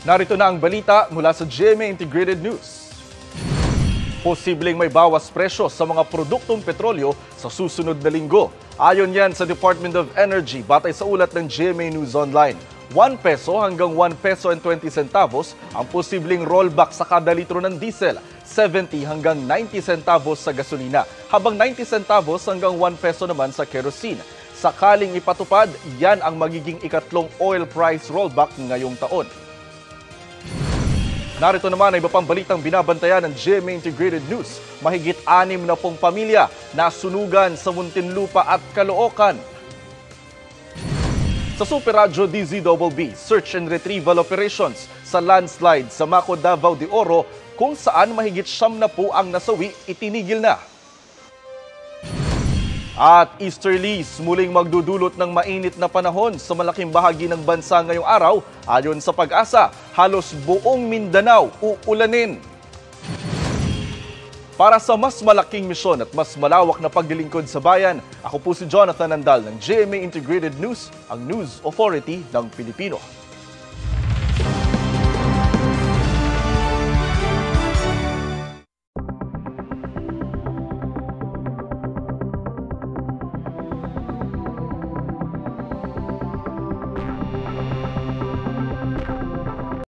Narito na ang balita mula sa GMA Integrated News. Posibleng may bawas presyo sa mga produktong petrolyo sa susunod na linggo. Ayon yan sa Department of Energy batay sa ulat ng GMA News Online. 1 peso hanggang 1 peso and 20 centavos ang posibleng rollback sa kada litro ng diesel, 70 hanggang 90 centavos sa gasolina, habang 90 centavos hanggang 1 peso naman sa kerosene. Sakaling ipatupad, yan ang magiging ikatlong oil price rollback ngayong taon. Narito naman ay iba pang balitang binabantayan ng GMA Integrated News. Mahigit 60 pamilya nasunugan sa Muntinlupa at Caloocan. Sa Super Radyo DZBB, search and retrieval operations sa landslide sa Maco, Davao de Oro, kung saan mahigit 70 ang nasawi, itinigil na. At Easterlies muling magdudulot ng mainit na panahon sa malaking bahagi ng bansa ngayong araw. Ayon sa Pag-asa, halos buong Mindanao uulanin. Para sa mas malaking misyon at mas malawak na paglilingkod sa bayan, ako po si Jonathan Andal ng GMA Integrated News, ang News Authority ng Pilipino.